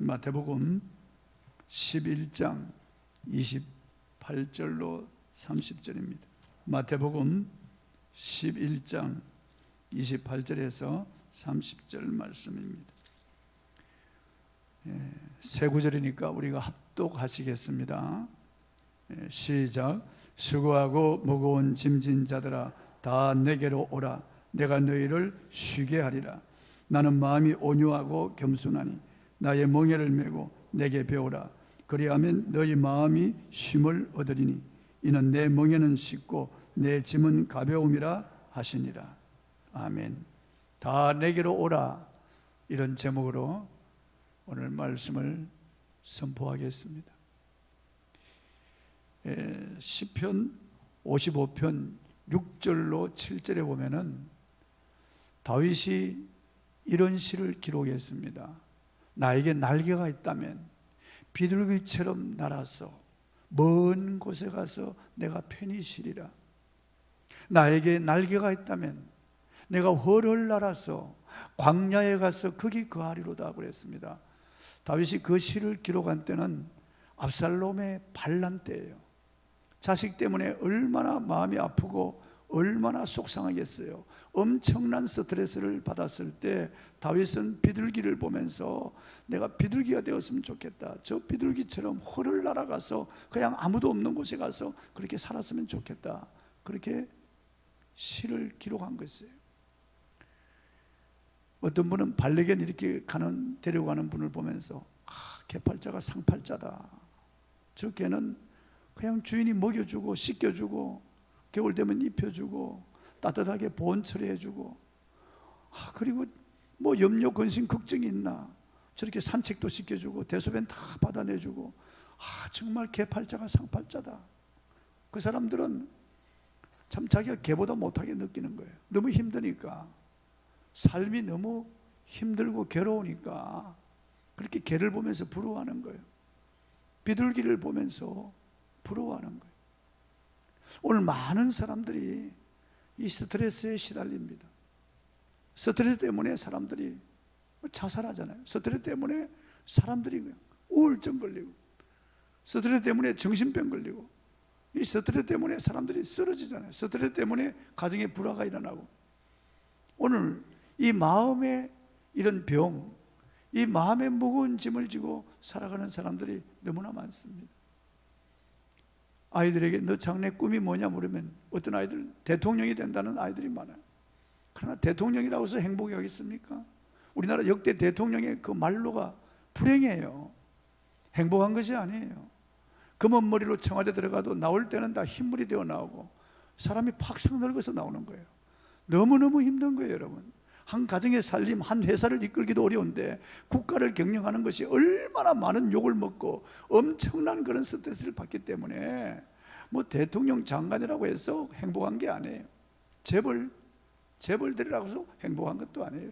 마태복음 11장 28절로 30절입니다. 마태복음 11장 28절에서 30절 말씀입니다. 세 구절이니까 우리가 합독하시겠습니다. 시작. 수고하고 무거운 짐진 자들아 다 내게로 오라. 내가 너희를 쉬게 하리라. 나는 마음이 온유하고 겸손하니 나의 멍에를 메고 내게 배우라. 그리하면 너희 마음이 쉼을 얻으리니 이는 내 멍에는 쉽고 내 짐은 가벼움이라 하시니라. 아멘. 다 내게로 오라. 이런 제목으로 오늘 말씀을 선포하겠습니다. 시편 55편 6절로 7절에 보면은 다윗이 이런 시를 기록했습니다. 나에게 날개가 있다면 비둘기처럼 날아서 먼 곳에 가서 내가 편히 쉬리라. 나에게 날개가 있다면 내가 훨훨 날아서 광야에 가서 거기 거하리로다 그랬습니다. 다윗이 그 시를 기록한 때는 압살롬의 반란 때예요. 자식 때문에 얼마나 마음이 아프고 얼마나 속상하겠어요. 엄청난 스트레스를 받았을 때 다윗은 비둘기를 보면서 내가 비둘기가 되었으면 좋겠다. 저 비둘기처럼 훨훨 날아가서 그냥 아무도 없는 곳에 가서 그렇게 살았으면 좋겠다. 그렇게 시를 기록한 것이에요. 어떤 분은 발레견 이렇게 데려가는 분을 보면서 개팔자가 상팔자다. 저 개는 그냥 주인이 먹여주고 씻겨주고 겨울 되면 입혀주고 따뜻하게 보온 처리해주고 그리고 뭐 염려 근심 걱정이 있나 저렇게 산책도 시켜주고 대소변 다 받아내주고 정말 개팔자가 상팔자다. 그 사람들은 참 자기가 개보다 못하게 느끼는 거예요. 너무 힘드니까 삶이 너무 힘들고 괴로우니까 그렇게 개를 보면서 부러워하는 거예요. 비둘기를 보면서 부러워하는 거예요. 오늘 많은 사람들이 이 스트레스에 시달립니다. 스트레스 때문에 사람들이 자살하잖아요. 스트레스 때문에 사람들이 우울증 걸리고 스트레스 때문에 정신병 걸리고 이 스트레스 때문에 사람들이 쓰러지잖아요. 스트레스 때문에 가정에 불화가 일어나고 오늘 이 마음에 이런 병, 이 마음에 무거운 짐을 지고 살아가는 사람들이 너무나 많습니다. 아이들에게 너 장래 꿈이 뭐냐 물으면 어떤 아이들 대통령이 된다는 아이들이 많아요. 그러나 대통령이라고 해서 행복이 하겠습니까? 우리나라 역대 대통령의 그 말로가 불행해요. 행복한 것이 아니에요. 검은 머리로 청와대 들어가도 나올 때는 다 흰물이 되어 나오고 사람이 팍상 늙어서 나오는 거예요. 너무너무 힘든 거예요, 여러분. 한 가정의 살림, 한 회사를 이끌기도 어려운데 국가를 경영하는 것이 얼마나 많은 욕을 먹고 엄청난 그런 스트레스를 받기 때문에 뭐 대통령 장관이라고 해서 행복한 게 아니에요. 재벌들이라고 해서 행복한 것도 아니에요.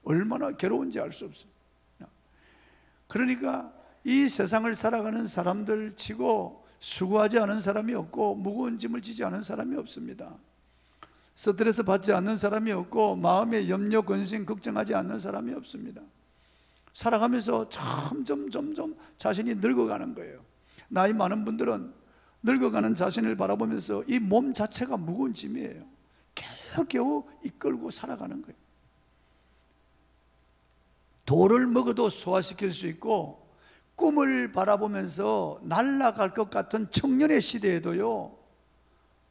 얼마나 괴로운지 알 수 없어요. 그러니까 이 세상을 살아가는 사람들 치고 수고하지 않은 사람이 없고 무거운 짐을 지지 않은 사람이 없습니다. 스트레스 받지 않는 사람이 없고 마음에 염려, 근심, 걱정하지 않는 사람이 없습니다. 살아가면서 점점 자신이 늙어가는 거예요. 나이 많은 분들은 늙어가는 자신을 바라보면서 이 몸 자체가 무거운 짐이에요. 겨우 이끌고 살아가는 거예요. 돌을 먹어도 소화시킬 수 있고 꿈을 바라보면서 날아갈 것 같은 청년의 시대에도요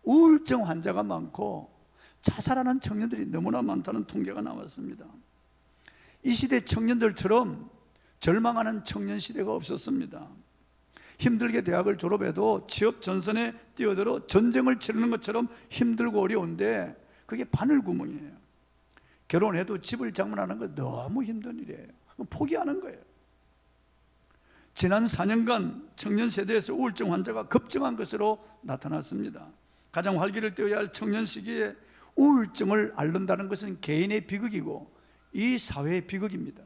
우울증 환자가 많고 자살하는 청년들이 너무나 많다는 통계가 나왔습니다. 이 시대 청년들처럼 절망하는 청년 시대가 없었습니다. 힘들게 대학을 졸업해도 취업 전선에 뛰어들어 전쟁을 치르는 것처럼 힘들고 어려운데 그게 바늘구멍이에요. 결혼해도 집을 장만하는 거 너무 힘든 일이에요. 포기하는 거예요. 지난 4년간 청년 세대에서 우울증 환자가 급증한 것으로 나타났습니다. 가장 활기를 띄워야 할 청년 시기에 우울증을 앓는다는 것은 개인의 비극이고 이 사회의 비극입니다.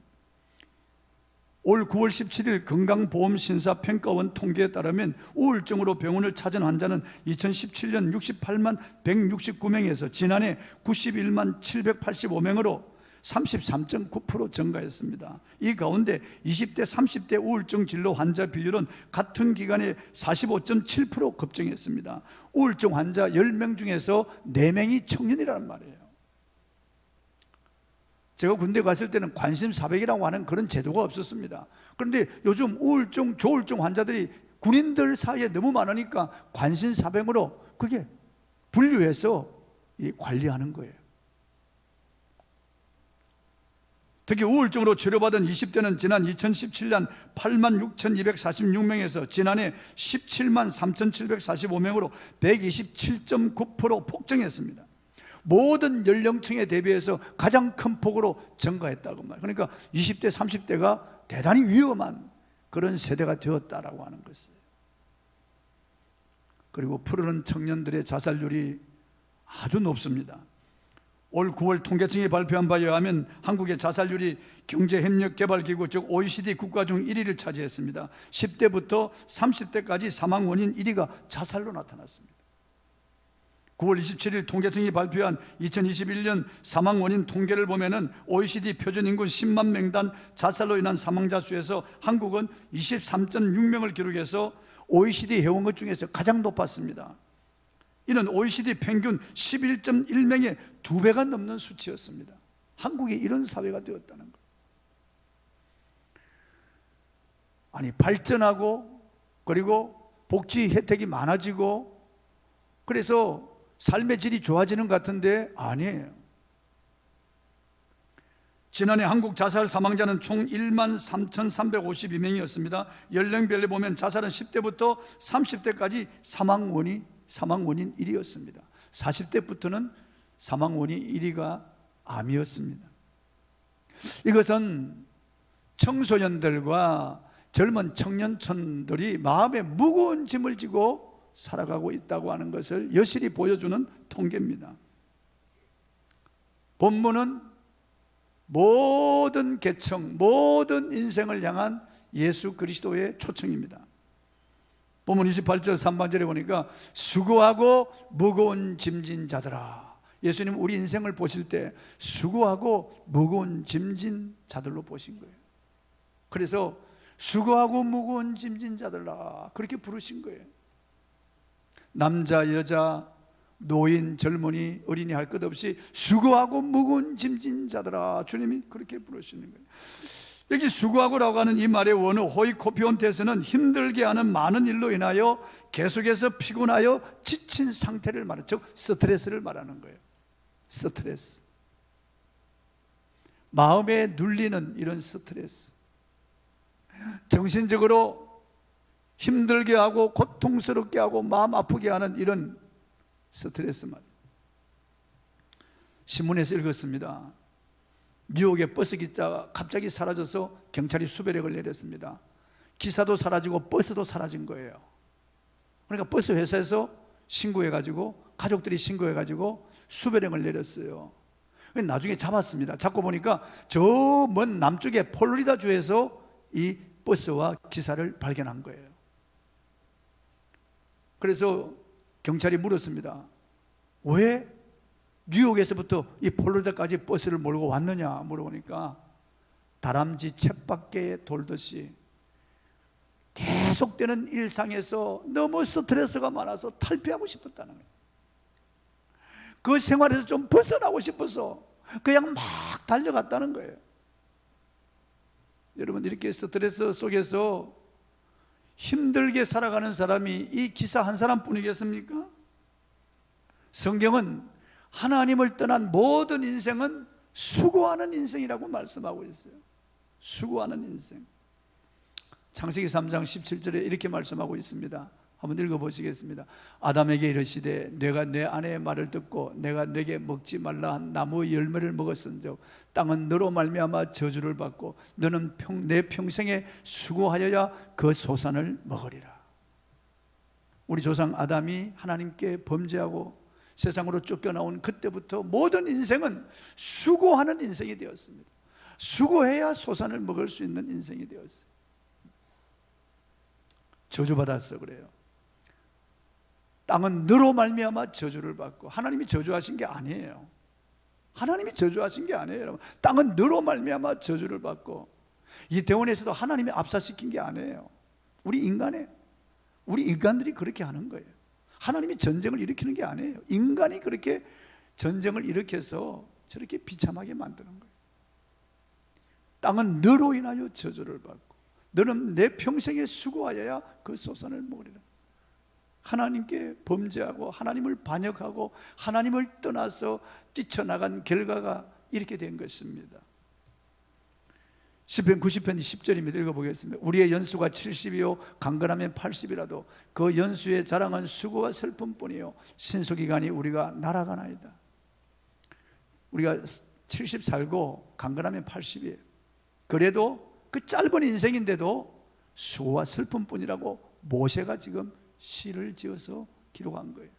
올 9월 17일 건강보험심사평가원 통계에 따르면 우울증으로 병원을 찾은 환자는 2017년 68만 169명에서 지난해 91만 785명으로 33.9% 증가했습니다. 이 가운데 20대, 30대 우울증 진로 환자 비율은 같은 기간에 45.7% 급증했습니다. 우울증 환자 10명 중에서 4명이 청년이라는 말이에요. 제가 군대 갔을 때는 관심사백이라고 하는 그런 제도가 없었습니다. 그런데 요즘 우울증, 조울증 환자들이 군인들 사이에 너무 많으니까 관심사백으로 그게 분류해서 관리하는 거예요. 특히 우울증으로 치료받은 20대는 지난 2017년 86,246명에서 지난해 173,745명으로 127.9% 폭증했습니다. 모든 연령층에 대비해서 가장 큰 폭으로 증가했다고 말해요. 그러니까 20대, 30대가 대단히 위험한 그런 세대가 되었다라고 하는 것이에요. 그리고 푸르는 청년들의 자살률이 아주 높습니다. 올 9월 통계청이 발표한 바에 의하면 한국의 자살률이 경제협력개발기구 즉 OECD 국가 중 1위를 차지했습니다. 10대부터 30대까지 사망 원인 1위가 자살로 나타났습니다. 9월 27일 통계청이 발표한 2021년 사망 원인 통계를 보면은 OECD 표준 인구 10만 명당 자살로 인한 사망자 수에서 한국은 23.6명을 기록해서 OECD 회원국 중에서 가장 높았습니다. 이는 OECD 평균 11.1명의 2배가 넘는 수치였습니다. 한국이 이런 사회가 되었다는 것. 아니, 발전하고 그리고 복지 혜택이 많아지고 그래서 삶의 질이 좋아지는 것 같은데 아니에요. 지난해 한국 자살 사망자는 총 13,352명이었습니다. 연령별로 보면 자살은 10대부터 30대까지 사망 원인 1위였습니다. 40대부터는 사망 원인 1위가 암이었습니다. 이것은 청소년들과 젊은 청년층들이 마음에 무거운 짐을 지고 살아가고 있다고 하는 것을 여실히 보여주는 통계입니다. 본문은 모든 계층, 모든 인생을 향한 예수 그리스도의 초청입니다. 본문 28절 3반절에 보니까 수고하고 무거운 짐진 자들아. 예수님 우리 인생을 보실 때 수고하고 무거운 짐진 자들로 보신 거예요. 그래서 수고하고 무거운 짐진 자들아 그렇게 부르신 거예요. 남자, 여자, 노인, 젊은이, 어린이 할 것 없이 수고하고 무거운 짐진 자들아 주님이 그렇게 부르시는 거예요. 여기 수고하고라고 하는 이 말의 원어 호이코피온테스는 힘들게 하는 많은 일로 인하여 계속해서 피곤하여 지친 상태를 말하는, 즉 스트레스를 말하는 거예요. 스트레스, 마음에 눌리는 이런 스트레스, 정신적으로 힘들게 하고 고통스럽게 하고 마음 아프게 하는 이런 스트레스 말. 신문에서 읽었습니다. 뉴욕의 버스 기차가 갑자기 사라져서 경찰이 수배령을 내렸습니다. 기사도 사라지고 버스도 사라진 거예요. 그러니까 버스 회사에서 신고해가지고 가족들이 신고해가지고 수배령을 내렸어요. 나중에 잡았습니다. 잡고 보니까 저 먼 남쪽의 플로리다 주에서 이 버스와 기사를 발견한 거예요. 그래서 경찰이 물었습니다. 왜 뉴욕에서부터 이 플로리다까지 버스를 몰고 왔느냐 물어보니까 다람쥐 쳇바퀴에 돌듯이 계속되는 일상에서 너무 스트레스가 많아서 탈피하고 싶었다는 거예요. 그 생활에서 좀 벗어나고 싶어서 그냥 막 달려갔다는 거예요. 여러분, 이렇게 스트레스 속에서 힘들게 살아가는 사람이 이 기사 한 사람뿐이겠습니까? 성경은 하나님을 떠난 모든 인생은 수고하는 인생이라고 말씀하고 있어요. 수고하는 인생. 창세기 3장 17절에 이렇게 말씀하고 있습니다. 한번 읽어보시겠습니다. 아담에게 이르시되 내가 내 아내의 말을 듣고 내가 내게 먹지 말라 한 나무 열매를 먹었은즉 땅은 너로 말미암아 저주를 받고 너는 내 평생에 수고하여야 그 소산을 먹으리라. 우리 조상 아담이 하나님께 범죄하고 세상으로 쫓겨나온 그때부터 모든 인생은 수고하는 인생이 되었습니다. 수고해야 소산을 먹을 수 있는 인생이 되었어요. 저주받았어 그래요. 땅은 너로 말미암아 저주를 받고, 하나님이 저주하신 게 아니에요. 하나님이 저주하신 게 아니에요, 여러분. 땅은 너로 말미암아 저주를 받고, 이 대원에서도 하나님이 압사시킨 게 아니에요. 우리 인간들이 그렇게 하는 거예요. 하나님이 전쟁을 일으키는 게 아니에요. 인간이 그렇게 전쟁을 일으켜서 저렇게 비참하게 만드는 거예요. 땅은 너로 인하여 저주를 받고 너는 내 평생에 수고하여야 그 소산을 먹으리라. 하나님께 범죄하고 하나님을 반역하고 하나님을 떠나서 뛰쳐나간 결과가 이렇게 된 것입니다. 시편 90편 10절입니다. 읽어보겠습니다. 우리의 연수가 70이요 강건하면 80이라도 그 연수의 자랑은 수고와 슬픔뿐이요 신속이가니 우리가 날아가나이다. 우리가 70 살고 강건하면 80이에요. 그래도 그 짧은 인생인데도 수고와 슬픔뿐이라고 모세가 지금 시를 지어서 기록한 거예요.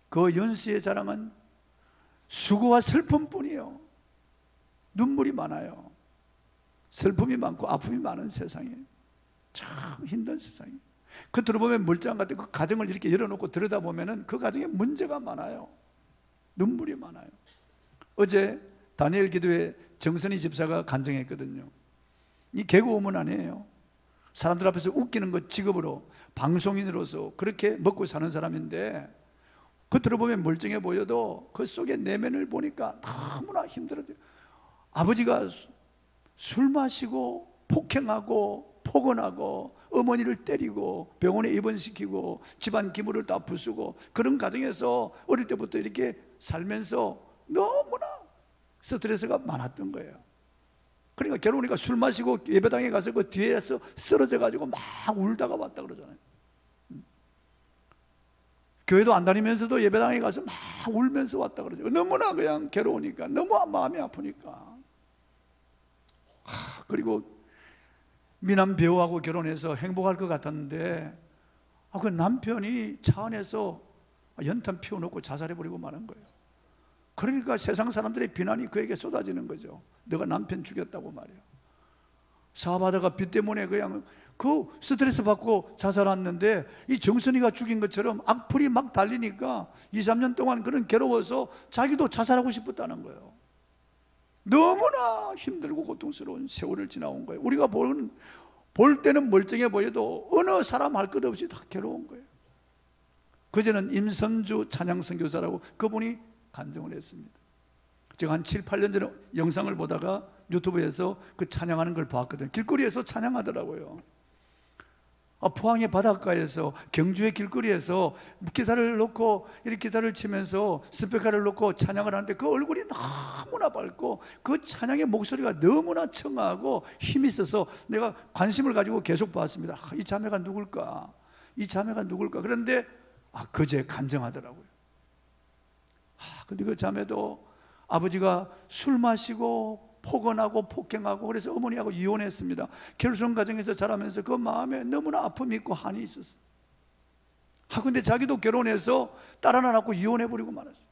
그 연수의 자랑은 수고와 슬픔뿐이에요. 눈물이 많아요. 슬픔이 많고 아픔이 많은 세상이에요. 참 힘든 세상이에요. 겉으로 보면 멀쩡한 것 같아요. 그 가정을 이렇게 열어놓고 들여다보면 그 가정에 문제가 많아요. 눈물이 많아요. 어제 다니엘 기도회 정선희 집사가 간증했거든요. 이 개그우먼 아니에요. 사람들 앞에서 웃기는 것 직업으로 방송인으로서 그렇게 먹고 사는 사람인데 겉으로 보면 멀쩡해 보여도 그 속에 내면을 보니까 너무나 힘들어요. 아버지가 술 마시고 폭행하고 폭언하고 어머니를 때리고 병원에 입원시키고 집안 기물을 다 부수고 그런 가정에서 어릴 때부터 이렇게 살면서 너무나 스트레스가 많았던 거예요. 그러니까 결혼하니까 술 마시고 예배당에 가서 그 뒤에서 쓰러져 가지고 막 울다가 왔다 그러잖아요. 교회도 안 다니면서도 예배당에 가서 막 울면서 왔다 그러죠. 너무나 그냥 괴로우니까, 너무 마음이 아프니까. 그리고 미남 배우하고 결혼해서 행복할 것 같았는데 그 남편이 차 안에서 연탄 피워놓고 자살해버리고 마는 거예요. 그러니까 세상 사람들의 비난이 그에게 쏟아지는 거죠. 너가 남편 죽였다고 말이야. 사업하다가 빚 때문에 그냥 그 스트레스 받고 자살했는데 이 정선이가 죽인 것처럼 악플이 막 달리니까 2, 3년 동안 그런 괴로워서 자기도 자살하고 싶었다는 거예요. 너무나 힘들고 고통스러운 세월을 지나온 거예요. 우리가 볼 때는 멀쩡해 보여도 어느 사람 할 것 없이 다 괴로운 거예요. 그제는 임선주 찬양선교사라고 그분이 간증을 했습니다. 제가 한 7, 8년 전에 영상을 보다가 유튜브에서 그 찬양하는 걸 봤거든요. 길거리에서 찬양하더라고요. 포항의 바닷가에서, 경주의 길거리에서 기타를 놓고 이렇게 기타를 치면서 스피커를 놓고 찬양을 하는데 그 얼굴이 너무나 밝고 그 찬양의 목소리가 너무나 청아하고 힘이 있어서 내가 관심을 가지고 계속 봤습니다. 이 자매가 누굴까? 이 자매가 누굴까? 그런데 그제 간증하더라고요. 근데 그 자매도 아버지가 술 마시고 폭언하고 폭행하고 그래서 어머니하고 이혼했습니다. 결손 가정에서 자라면서 그 마음에 너무나 아픔이 있고 한이 있었어요. 근데 자기도 결혼해서 딸 하나 낳고 이혼해버리고 말았어요.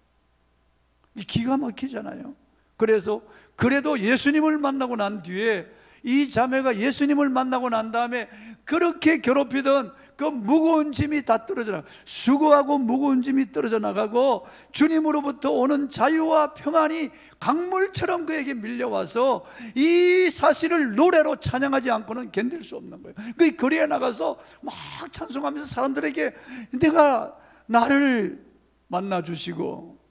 이 기가 막히잖아요. 그래서 그래도 예수님을 만나고 난 뒤에 이 자매가 예수님을 만나고 난 다음에 그렇게 괴롭히던 그 무거운 짐이 다 떨어져 나가고 수고하고 무거운 짐이 떨어져 나가고 주님으로부터 오는 자유와 평안이 강물처럼 그에게 밀려와서 이 사실을 노래로 찬양하지 않고는 견딜 수 없는 거예요. 그 거리에 나가서 막 찬송하면서 사람들에게 내가 나를 만나주시고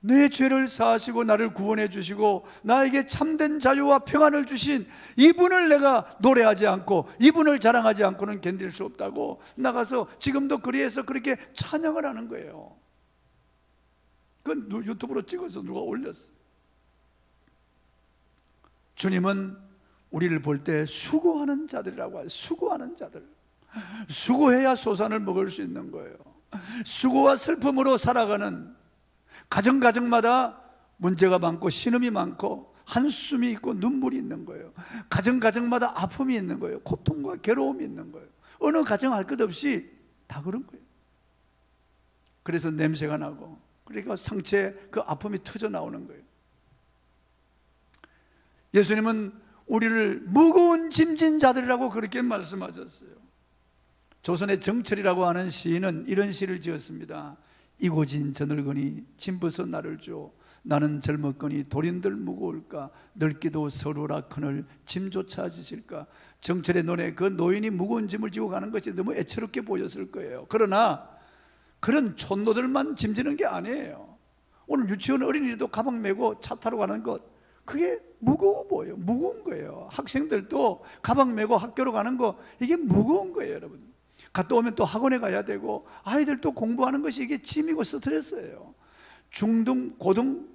내 죄를 사하시고 나를 구원해 주시고 나에게 참된 자유와 평안을 주신 이분을 내가 노래하지 않고 이분을 자랑하지 않고는 견딜 수 없다고 나가서 지금도 거리에서 그렇게 찬양을 하는 거예요. 그건 유튜브로 찍어서 누가 올렸어요. 주님은 우리를 볼 때 수고하는 자들이라고 해요. 수고하는 자들. 수고해야 소산을 먹을 수 있는 거예요. 수고와 슬픔으로 살아가는 가정마다 문제가 많고 신음이 많고 한숨이 있고 눈물이 있는 거예요. 가정마다 아픔이 있는 거예요. 고통과 괴로움이 있는 거예요. 어느 가정 할 것 없이 다 그런 거예요. 그래서 냄새가 나고 그러니까 상처에 그 아픔이 터져 나오는 거예요. 예수님은 우리를 무거운 짐진 자들이라고 그렇게 말씀하셨어요. 조선의 정철이라고 하는 시인은 이런 시를 지었습니다. 이고진 저늙으니 짐 벗어 나를 줘 나는 젊었거니 돌인들 무거울까? 늙기도 서루라 그늘 짐조차 지실까? 정철의 논에 그 노인이 무거운 짐을 지고 가는 것이 너무 애처롭게 보였을 거예요. 그러나 그런 촌노들만 짐지는 게 아니에요. 오늘 유치원 어린이도 가방 메고 차 타러 가는 것, 그게 무거워 보여요. 무거운 거예요. 학생들도 가방 메고 학교로 가는 거, 이게 무거운 거예요, 여러분. 갔다 오면 또 학원에 가야 되고, 아이들 또 공부하는 것이 이게 짐이고 스트레스예요. 중등, 고등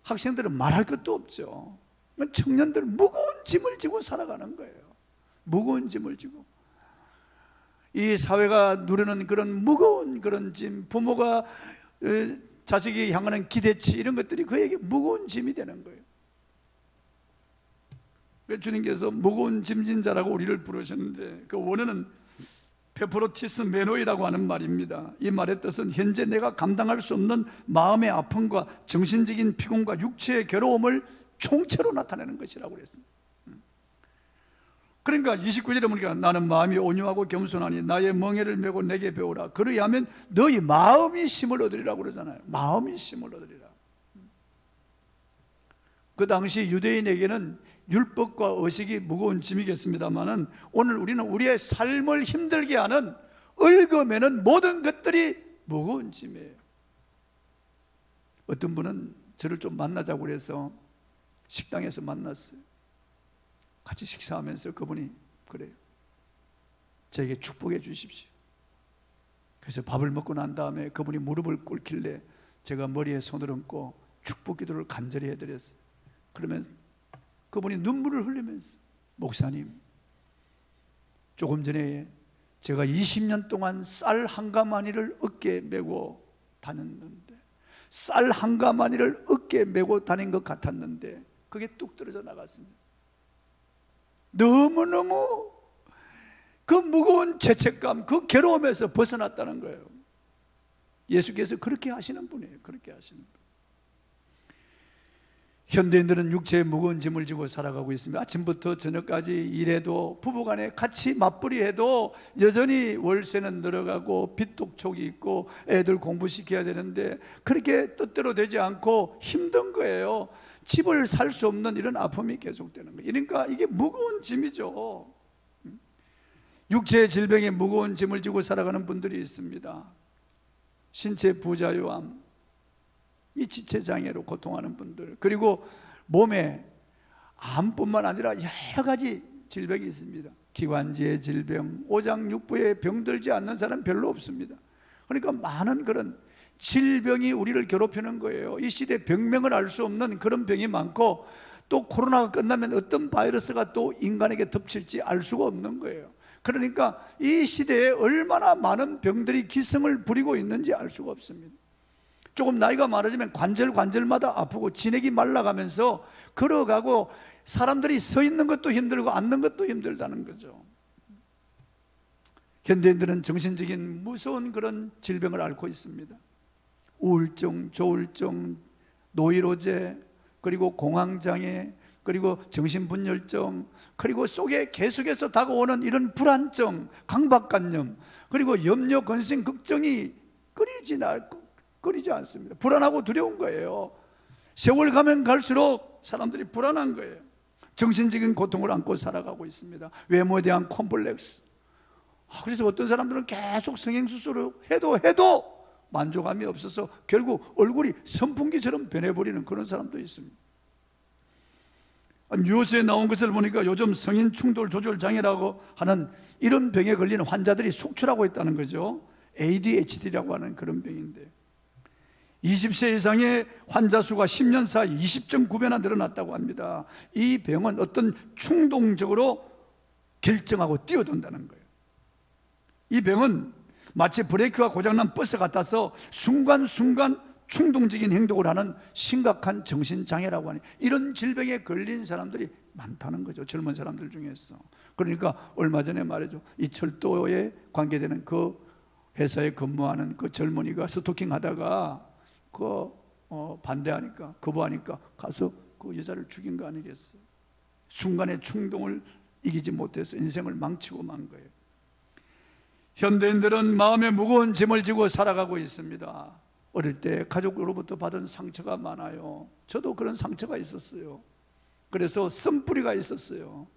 학생들은 말할 것도 없죠. 청년들은 무거운 짐을 지고 살아가는 거예요. 무거운 짐을 지고. 이 사회가 누르는 그런 무거운 그런 짐, 부모가 자식이 향하는 기대치, 이런 것들이 그에게 무거운 짐이 되는 거예요. 주님께서 무거운 짐진 자라고 우리를 부르셨는데, 그 원어는 페프로티스 메노이라고 하는 말입니다. 이 말의 뜻은 현재 내가 감당할 수 없는 마음의 아픔과 정신적인 피곤과 육체의 괴로움을 총체로 나타내는 것이라고 그랬습니다. 그러니까 29절에 보니까 나는 마음이 온유하고 겸손하니 나의 멍에를 메고 내게 배우라. 그리하면 너희 마음이 힘을 얻으리라고 그러잖아요. 마음이 힘을 얻으리라. 그 당시 유대인에게는 율법과 의식이 무거운 짐이겠습니다만은, 오늘 우리는 우리의 삶을 힘들게 하는 얽어매는 모든 것들이 무거운 짐이에요. 어떤 분은 저를 좀 만나자고 그래서 식당에서 만났어요. 같이 식사하면서 그분이 그래요. 저에게 축복해 주십시오. 그래서 밥을 먹고 난 다음에 그분이 무릎을 꿇길래 제가 머리에 손을 얹고 축복 기도를 간절히 해드렸어요. 그러면 그분이 눈물을 흘리면서, 목사님, 조금 전에 제가 20년 동안 쌀 한 가마니를 어깨에 메고 다녔는데, 쌀 한 가마니를 어깨에 메고 다닌 것 같았는데 그게 뚝 떨어져 나갔습니다. 너무너무 그 무거운 죄책감, 그 괴로움에서 벗어났다는 거예요. 예수께서 그렇게 하시는 분이에요. 그렇게 하시는 분. 현대인들은 육체의 무거운 짐을 지고 살아가고 있습니다. 아침부터 저녁까지 일해도, 부부간에 같이 맞벌이해도 여전히 월세는 늘어가고 빚독촉이 있고 애들 공부시켜야 되는데 그렇게 뜻대로 되지 않고 힘든 거예요. 집을 살 수 없는 이런 아픔이 계속되는 거예요. 그러니까 이게 무거운 짐이죠. 육체의 질병에 무거운 짐을 지고 살아가는 분들이 있습니다. 신체 부자요함, 이 지체장애로 고통하는 분들, 그리고 몸에 암뿐만 아니라 여러 가지 질병이 있습니다. 기관지의 질병, 오장육부에 병들지 않는 사람 별로 없습니다. 그러니까 많은 그런 질병이 우리를 괴롭히는 거예요. 이 시대에 병명을 알 수 없는 그런 병이 많고, 또 코로나가 끝나면 어떤 바이러스가 또 인간에게 덮칠지 알 수가 없는 거예요. 그러니까 이 시대에 얼마나 많은 병들이 기승을 부리고 있는지 알 수가 없습니다. 조금 나이가 많아지면 관절마다 아프고 진액이 말라가면서 걸어가고, 사람들이 서 있는 것도 힘들고 앉는 것도 힘들다는 거죠. 현대인들은 정신적인 무서운 그런 질병을 앓고 있습니다. 우울증, 조울증, 노이로제, 그리고 공황장애, 그리고 정신분열증, 그리고 속에 계속해서 다가오는 이런 불안증, 강박관념, 그리고 염려, 근심, 걱정이 끊이지 않습니다. 불안하고 두려운 거예요. 세월 가면 갈수록 사람들이 불안한 거예요. 정신적인 고통을 안고 살아가고 있습니다. 외모에 대한 콤플렉스. 그래서 어떤 사람들은 계속 성형수술을 해도 만족감이 없어서 결국 얼굴이 선풍기처럼 변해버리는 그런 사람도 있습니다. 뉴스에 나온 것을 보니까 요즘 성인 충돌 조절 장애라고 하는 이런 병에 걸리는 환자들이 속출하고 있다는 거죠. ADHD라고 하는 그런 병인데, 20세 이상의 환자 수가 10년 사이 20.9배나 늘어났다고 합니다. 이 병은 어떤 충동적으로 결정하고 뛰어든다는 거예요. 이 병은 마치 브레이크가 고장난 버스 같아서 순간순간 충동적인 행동을 하는 심각한 정신장애라고 하니, 이런 질병에 걸린 사람들이 많다는 거죠. 젊은 사람들 중에서. 그러니까 얼마 전에 말이죠, 이 철도에 관계되는 그 회사에 근무하는 그 젊은이가 스토킹 하다가 반대하니까, 거부하니까 가서 그 여자를 죽인 거 아니겠어요? 순간의 충동을 이기지 못해서 인생을 망치고 만 거예요. 현대인들은 마음에 무거운 짐을 지고 살아가고 있습니다. 어릴 때 가족으로부터 받은 상처가 많아요. 저도 그런 상처가 있었어요. 그래서 쓴뿌리가 있었어요.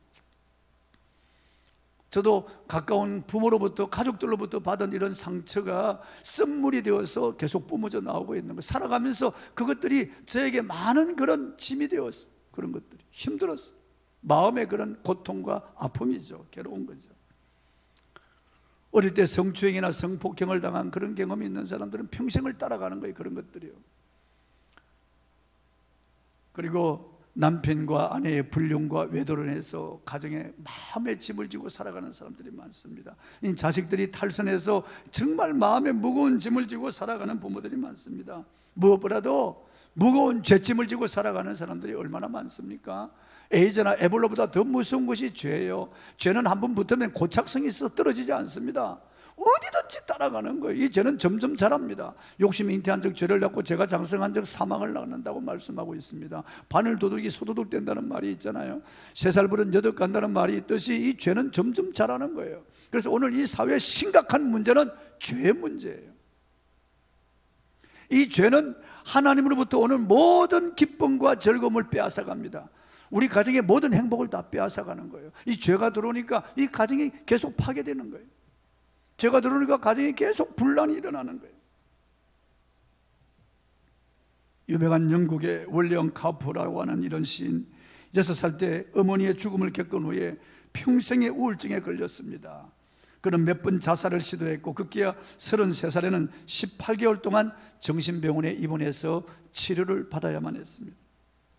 저도 가까운 부모로부터, 가족들로부터 받은 이런 상처가 쓴물이 되어서 계속 뿜어져 나오고 있는 거예요. 살아가면서 그것들이 저에게 많은 그런 짐이 되었어요. 그런 것들이 힘들었어요. 마음의 그런 고통과 아픔이죠. 괴로운 거죠. 어릴 때 성추행이나 성폭행을 당한 그런 경험이 있는 사람들은 평생을 따라가는 거예요. 그런 것들이요. 그리고 남편과 아내의 불륜과 외도를 해서 가정에 마음의 짐을 지고 살아가는 사람들이 많습니다. 이 자식들이 탈선해서 정말 마음에 무거운 짐을 지고 살아가는 부모들이 많습니다. 무엇보다도 무거운 죄짐을 지고 살아가는 사람들이 얼마나 많습니까? 에이즈나 에볼라보다 더 무서운 것이 죄예요. 죄는 한번 붙으면 고착성이 있어서 떨어지지 않습니다. 어디든지 따라가는 거예요. 이 죄는 점점 자랍니다. 욕심이 잉태한 적 죄를 낳고 죄가 장성한 적 사망을 낳는다고 말씀하고 있습니다. 바늘 도둑이 소도둑 된다는 말이 있잖아요. 3살 버릇 여덟 간다는 말이 있듯이 이 죄는 점점 자라는 거예요. 그래서 오늘 이 사회의 심각한 문제는 죄 문제예요. 이 죄는 하나님으로부터 오는 모든 기쁨과 즐거움을 빼앗아갑니다. 우리 가정의 모든 행복을 다 빼앗아가는 거예요. 이 죄가 들어오니까 이 가정이 계속 파괴되는 거예요. 죄가 들어오니까 가정에 계속 분란이 일어나는 거예요. 유명한 영국의 월리엄 카프라고 하는 이런 시인, 6살 때 어머니의 죽음을 겪은 후에 평생의 우울증에 걸렸습니다. 그는 몇 번 자살을 시도했고 급기야 33살에는 18개월 동안 정신병원에 입원해서 치료를 받아야만 했습니다.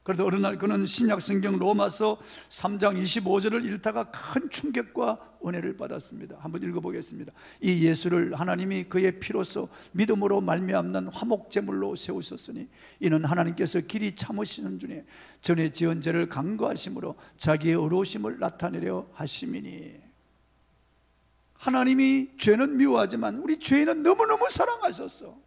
그래도 어느 날 그는 신약성경 로마서 3장 25절을 읽다가 큰 충격과 은혜를 받았습니다. 한번 읽어보겠습니다. 이 예수를 하나님이 그의 피로써 믿음으로 말미암는 화목제물로 세우셨으니 이는 하나님께서 길이 참으시는 중에 전에 지은 죄를 간구하심으로 자기의 의로우심을 나타내려 하심이니. 하나님이 죄는 미워하지만 우리 죄인은 너무너무 사랑하셨어.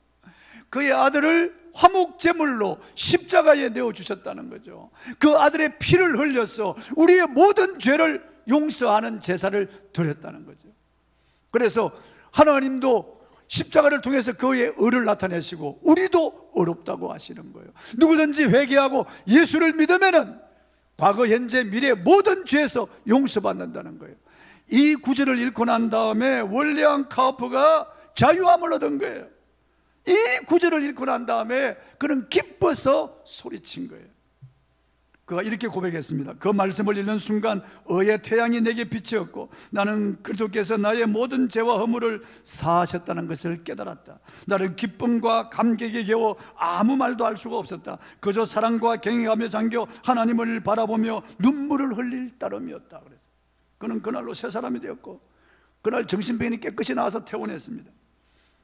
그의 아들을 화목제물로 십자가에 내어주셨다는 거죠. 그 아들의 피를 흘려서 우리의 모든 죄를 용서하는 제사를 드렸다는 거죠. 그래서 하나님도 십자가를 통해서 그의 의를 나타내시고 우리도 의롭다고 하시는 거예요. 누구든지 회개하고 예수를 믿으면은 과거, 현재, 미래 모든 죄에서 용서받는다는 거예요. 이 구절을 읽고 난 다음에 월리엄 카프가 자유함을 얻은 거예요. 이 구절을 읽고 난 다음에 그는 기뻐서 소리친 거예요. 그가 이렇게 고백했습니다. 그 말씀을 읽는 순간 의의 태양이 내게 비치었고 나는 그리스도께서 나의 모든 죄와 허물을 사하셨다는 것을 깨달았다. 나는 기쁨과 감격에 겨워 아무 말도 할 수가 없었다. 그저 사랑과 경외감에 잠겨 하나님을 바라보며 눈물을 흘릴 따름이었다. 그래서 그는 그날로 새 사람이 되었고 그날 정신병이 깨끗이 나와서 퇴원했습니다.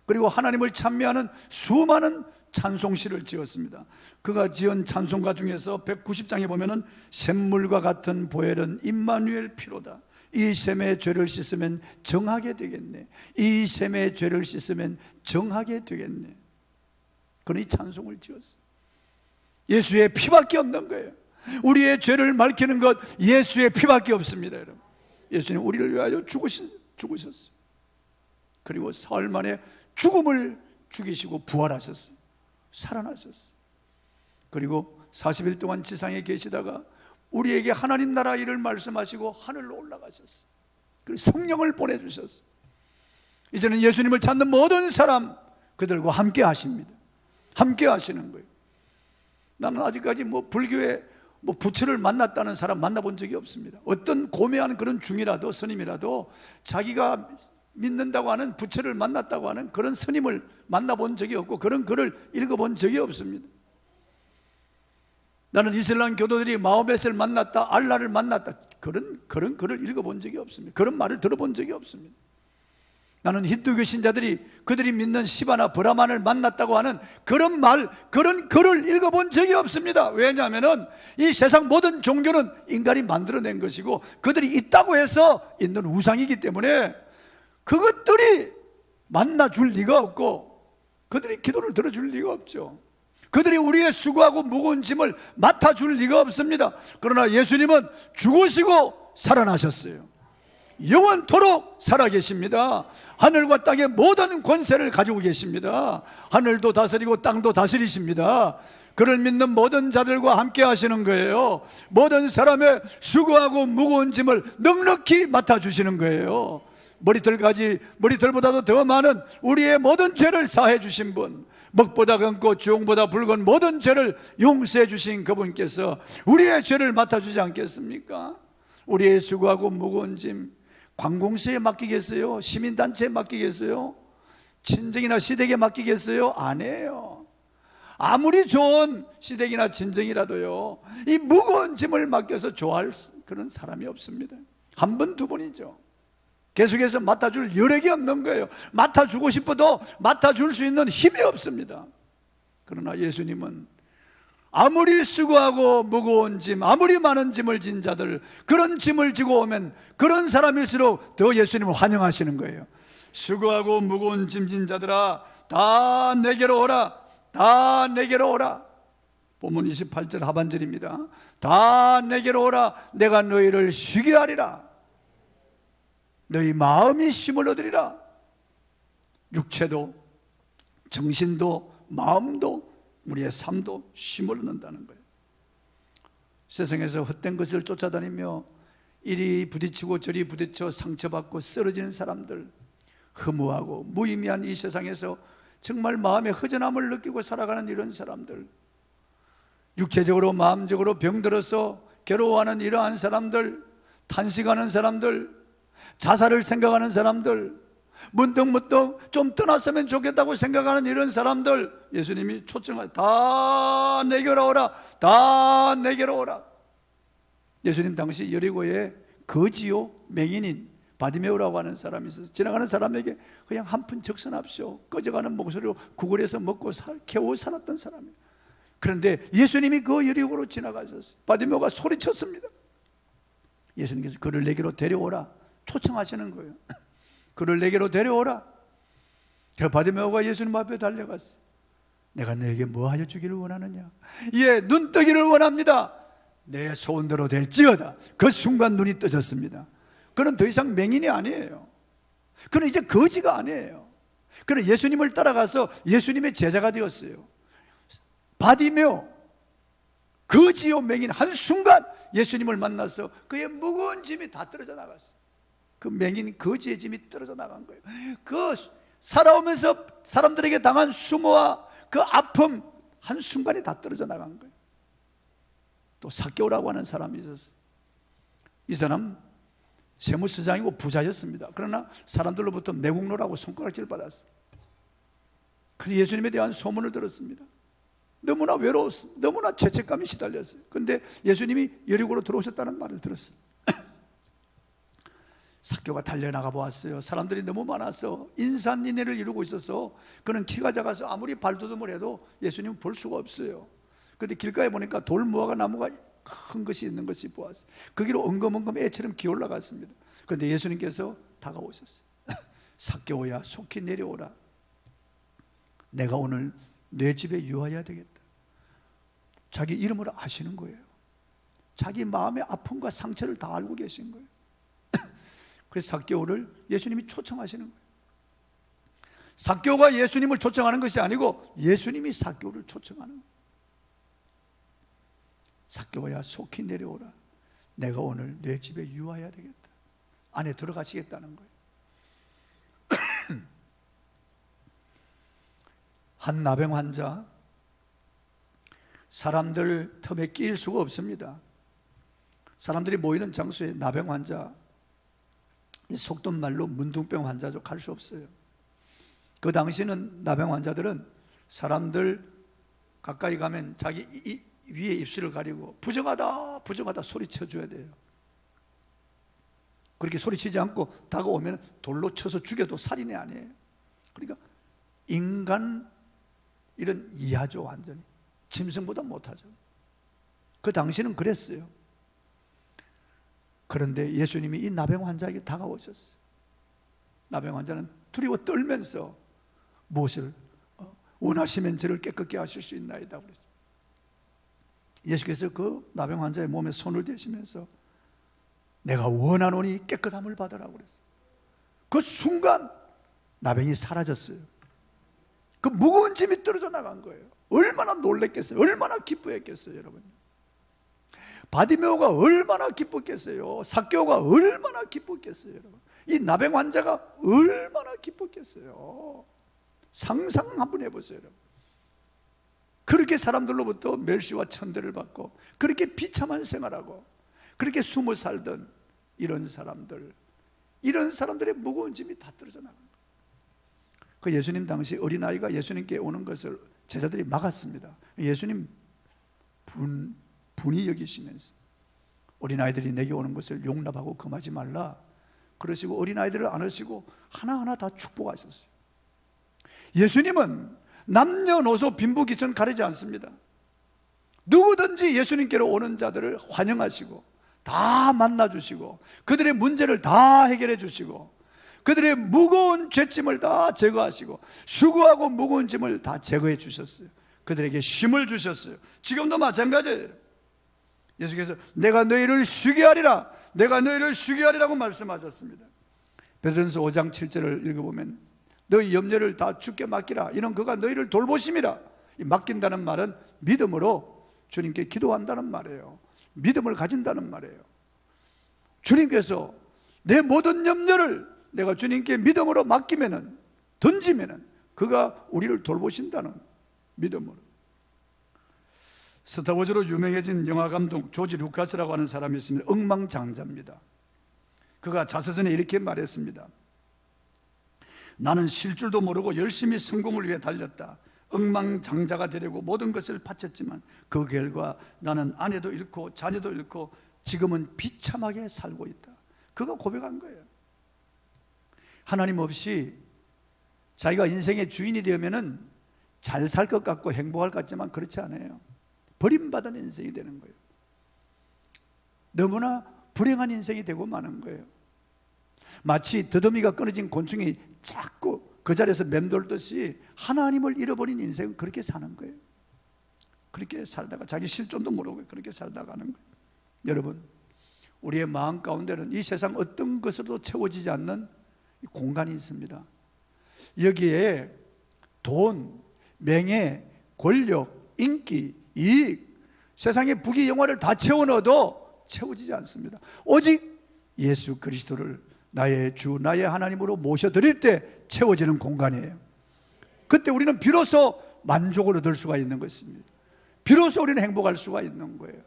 그리고 하나님을 찬미하는 수많은 찬송시를 지었습니다. 그가 지은 찬송가 중에서 190장에 보면은 샘물과 같은 보혈은 임마누엘 피로다. 이 샘의 죄를 씻으면 정하게 되겠네. 이 샘의 죄를 씻으면 정하게 되겠네. 그는 이 찬송을 지었어요. 예수의 피밖에 없는 거예요. 우리의 죄를 밝히는 것 예수의 피밖에 없습니다. 여러분, 예수님 우리를 위하여 죽으셨어요. 그리고 사흘 만에 죽음을 죽이시고 부활하셨어요. 살아나셨어요. 그리고 40일 동안 지상에 계시다가 우리에게 하나님 나라 일을 말씀하시고 하늘로 올라가셨어요. 그리고 성령을 보내주셨어요. 이제는 예수님을 찾는 모든 사람 그들과 함께 하십니다. 함께 하시는 거예요. 나는 아직까지 불교에 부처를 만났다는 사람 만나본 적이 없습니다. 어떤 고매한 그런 중이라도 스님이라도 자기가 믿는다고 하는 부처를 만났다고 하는 그런 스님을 만나본 적이 없고 그런 글을 읽어본 적이 없습니다. 나는 이슬람 교도들이 마호멧을 만났다, 알라를 만났다, 그런 글을 읽어본 적이 없습니다. 그런 말을 들어본 적이 없습니다. 나는 힌두교 신자들이 그들이 믿는 시바나 브라만을 만났다고 하는 그런 글을 읽어본 적이 없습니다. 왜냐하면 이 세상 모든 종교는 인간이 만들어낸 것이고 그들이 있다고 해서 있는 우상이기 때문에 그것들이 만나줄 리가 없고 그들이 기도를 들어줄 리가 없죠. 그들이 우리의 수고하고 무거운 짐을 맡아줄 리가 없습니다. 그러나 예수님은 죽으시고 살아나셨어요. 영원토록 살아계십니다. 하늘과 땅의 모든 권세를 가지고 계십니다. 하늘도 다스리고 땅도 다스리십니다. 그를 믿는 모든 자들과 함께 하시는 거예요. 모든 사람의 수고하고 무거운 짐을 넉넉히 맡아주시는 거예요. 머리털보다도 더 많은 우리의 모든 죄를 사해 주신 분, 먹보다 검고 주홍보다 붉은 모든 죄를 용서해 주신 그분께서 우리의 죄를 맡아주지 않겠습니까? 우리의 수고하고 무거운 짐 관공서에 맡기겠어요? 시민단체에 맡기겠어요? 친정이나 시댁에 맡기겠어요? 아니에요. 아무리 좋은 시댁이나 친정이라도요, 이 무거운 짐을 맡겨서 좋아할 그런 사람이 없습니다. 한 번, 두 번이죠. 계속해서 맡아줄 여력이 없는 거예요. 맡아주고 싶어도 맡아줄 수 있는 힘이 없습니다. 그러나 예수님은 아무리 수고하고 무거운 짐, 아무리 많은 짐을 진 자들, 그런 짐을 지고 오면 그런 사람일수록 더 예수님을 환영하시는 거예요. 수고하고 무거운 짐 진 자들아, 다 내게로 오라. 다 내게로 오라. 본문 28절 하반절입니다. 다 내게로 오라. 내가 너희를 쉬게 하리라. 너희 마음이 쉼을 얻으리라. 육체도 정신도 마음도 우리의 삶도 쉼을 얻는다는 거예요. 세상에서 헛된 것을 쫓아다니며 이리 부딪히고 저리 부딪혀 상처받고 쓰러지는 사람들, 허무하고 무의미한 이 세상에서 정말 마음의 허전함을 느끼고 살아가는 이런 사람들, 육체적으로 마음적으로 병들어서 괴로워하는 이러한 사람들, 탄식하는 사람들, 자살을 생각하는 사람들, 문득문득 좀 떠났으면 좋겠다고 생각하는 이런 사람들, 예수님이 초청하다. 다 내게로 오라. 다 내게로 오라. 예수님 당시 여리고에 거지요 맹인인 바디메오라고 하는 사람이 있어서 지나가는 사람에게 그냥 한 푼 적선합시오. 꺼져가는 목소리로 구걸해서 먹고 겨우 살았던 사람이에요. 그런데 예수님이 그 여리고로 지나가셨어요. 바디메오가 소리쳤습니다. 예수님께서 그를 내게로 데려오라 초청하시는 거예요. 그를 내게로 데려오라. 그 바디메오가 예수님 앞에 달려갔어요. 내가 너에게 뭐 하여 주기를 원하느냐? 예, 눈뜨기를 원합니다. 내 소원대로 될지어다. 그 순간 눈이 떠졌습니다. 그는 더 이상 맹인이 아니에요. 그는 이제 거지가 아니에요. 그는 예수님을 따라가서 예수님의 제자가 되었어요. 바디메오, 거지요 맹인, 한순간 예수님을 만나서 그의 무거운 짐이 다 떨어져 나갔어요. 그 맹인 거지의 짐이 떨어져 나간 거예요. 그 살아오면서 사람들에게 당한 수모와 그 아픔 한순간에 다 떨어져 나간 거예요. 또 삭개오라고 하는 사람이 있었어요. 이 사람 세무서장이고 부자였습니다. 그러나 사람들로부터 매국노라고 손가락질 받았어요. 그래서 예수님에 대한 소문을 들었습니다. 너무나 외로웠습니다. 너무나 죄책감이 시달렸어요. 그런데 예수님이 여리고로 들어오셨다는 말을 들었어요. 삭개오가 달려나가 보았어요. 사람들이 너무 많아서 인산인해를 이루고 있어서 그는 키가 작아서 아무리 발돋움을 해도 예수님을 볼 수가 없어요. 그런데 길가에 보니까 돌무화과 나무가 큰 것이 있는 것이 보았어요. 거기로 엉금엉금 애처럼 기어올라갔습니다. 그런데 예수님께서 다가오셨어요. 삭개오야, 속히 내려오라. 내가 오늘 내 집에 유하여야 되겠다. 자기 이름을 아시는 거예요. 자기 마음의 아픔과 상처를 다 알고 계신 거예요. 그래서 삭개오를 예수님이 초청하시는 거예요. 삭개오가 예수님을 초청하는 것이 아니고 예수님이 삭개오를 초청하는 거예요. 삭개오야, 속히 내려오라. 내가 오늘 내 집에 유하여야 되겠다. 안에 들어가시겠다는 거예요. 한 나병 환자, 사람들 틈에 끼일 수가 없습니다. 사람들이 모이는 장소에 나병 환자, 속된 말로 문둥병 환자죠. 갈 수 없어요. 그 당시는 나병 환자들은 사람들 가까이 가면 자기 위에 입술을 가리고 부정하다 부정하다 소리쳐줘야 돼요. 그렇게 소리치지 않고 다가오면 돌로 쳐서 죽여도 살인이 아니에요. 그러니까 인간 이런 이하죠. 완전히 짐승보다 못하죠. 그 당시는 그랬어요. 그런데 예수님이 이 나병 환자에게 다가오셨어요. 나병 환자는 두려워 떨면서 무엇을 원하시면 저를 깨끗게 하실 수 있나이다 그랬어요. 예수께서 그 나병 환자의 몸에 손을 대시면서 내가 원하노니 깨끗함을 받으라고 그랬어요. 그 순간 나병이 사라졌어요. 그 무거운 짐이 떨어져 나간 거예요. 얼마나 놀랬겠어요. 얼마나 기뻐했겠어요, 여러분. 바디메오가 얼마나 기뻤겠어요. 삭개오가 얼마나 기뻤겠어요, 여러분. 이 나병 환자가 얼마나 기뻤겠어요. 상상 한번 해보세요, 여러분. 그렇게 사람들로부터 멸시와 천대를 받고 그렇게 비참한 생활하고 그렇게 숨어 살던 이런 사람들의 무거운 짐이 다 떨어져 나간 거예요. 그 예수님 당시 어린아이가 예수님께 오는 것을 제자들이 막았습니다. 예수님 분이 여기시면서 어린아이들이 내게 오는 것을 용납하고 금하지 말라 그러시고 어린아이들을 안으시고 하나하나 다 축복하셨어요. 예수님은 남녀노소 빈부귀천 가리지 않습니다. 누구든지 예수님께로 오는 자들을 환영하시고 다 만나주시고 그들의 문제를 다 해결해 주시고 그들의 무거운 죄짐을 다 제거하시고 수고하고 무거운 짐을 다 제거해 주셨어요. 그들에게 쉼을 주셨어요. 지금도 마찬가지예요. 예수께서 내가 너희를 쉬게 하리라, 내가 너희를 쉬게 하리라고 말씀하셨습니다. 베드로전서 5장 7절을 읽어보면 너희 염려를 다 주께 맡기라, 이는 그가 너희를 돌보심이라. 이 맡긴다는 말은 믿음으로 주님께 기도한다는 말이에요. 믿음을 가진다는 말이에요. 주님께서 내 모든 염려를 내가 주님께 믿음으로 맡기면은, 던지면은 그가 우리를 돌보신다는 믿음으로. 스타워즈로 유명해진 영화감독 조지 루카스라고 하는 사람이 있습니다. 억망장자입니다. 그가 자서전에 이렇게 말했습니다. 나는 쉴 줄도 모르고 열심히 성공을 위해 달렸다. 억망장자가 되려고 모든 것을 바쳤지만 그 결과 나는 아내도 잃고 자녀도 잃고 지금은 비참하게 살고 있다. 그가 고백한 거예요. 하나님 없이 자기가 인생의 주인이 되면은 잘 살 것 같고 행복할 것 같지만 그렇지 않아요. 버림받은 인생이 되는 거예요. 너무나 불행한 인생이 되고 마는 거예요. 마치 더더미가 끊어진 곤충이 자꾸 그 자리에서 맴돌듯이 하나님을 잃어버린 인생은 그렇게 사는 거예요. 그렇게 살다가 자기 실존도 모르고 그렇게 살다가 가는 거예요. 여러분, 우리의 마음 가운데는 이 세상 어떤 것으로도 채워지지 않는 공간이 있습니다. 여기에 돈, 명예, 권력, 인기, 이익, 세상의 부귀 영화를 다 채워 넣어도 채워지지 않습니다. 오직 예수 그리스도를 나의 주, 나의 하나님으로 모셔드릴 때 채워지는 공간이에요. 그때 우리는 비로소 만족을 얻을 수가 있는 것입니다. 비로소 우리는 행복할 수가 있는 거예요.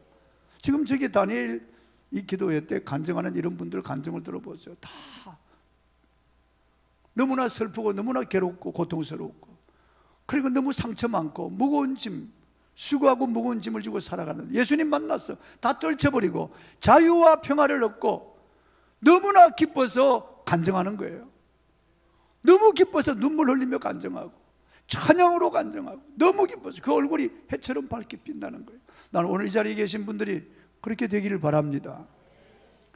지금 저기 다니엘 이 기도회 때 간증하는 이런 분들 간증을 들어보세요. 다 너무나 슬프고 너무나 괴롭고 고통스럽고 그리고 너무 상처 많고 무거운 짐, 수고하고 무거운 짐을 지고 살아가는 예수님 만났어. 다 떨쳐버리고 자유와 평화를 얻고 너무나 기뻐서 간증하는 거예요. 너무 기뻐서 눈물 흘리며 간증하고 찬양으로 간증하고 너무 기뻐서 그 얼굴이 해처럼 밝게 빛나는 거예요. 나는 오늘 이 자리에 계신 분들이 그렇게 되기를 바랍니다.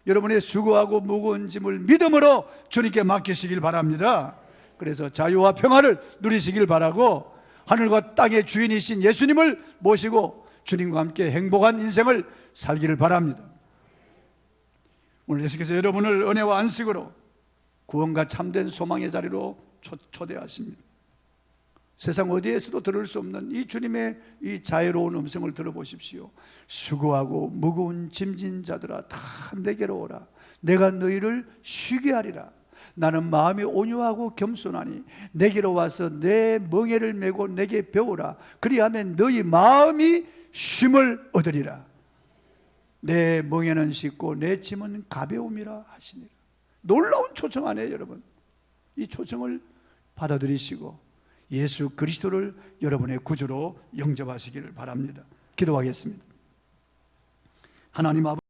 여러분의 수고하고 무거운 짐을 믿음으로 주님께 맡기시길 바랍니다. 그래서 자유와 평화를 누리시길 바라고 하늘과 땅의 주인이신 예수님을 모시고 주님과 함께 행복한 인생을 살기를 바랍니다. 오늘 예수께서 여러분을 은혜와 안식으로 구원과 참된 소망의 자리로 초대하십니다. 세상 어디에서도 들을 수 없는 이 주님의 이 자유로운 음성을 들어보십시오. 수고하고 무거운 짐진 자들아 다 내게로 오라. 내가 너희를 쉬게 하리라. 나는 마음이 온유하고 겸손하니 내게로 와서 내 멍에를 메고 내게 배우라. 그리하면 너희 마음이 쉼을 얻으리라. 내 멍에는 쉽고 내 짐은 가벼움이라 하시니라. 놀라운 초청 아니에요, 여러분? 이 초청을 받아들이시고 예수 그리스도를 여러분의 구주로 영접하시기를 바랍니다. 기도하겠습니다. 하나님 아버지,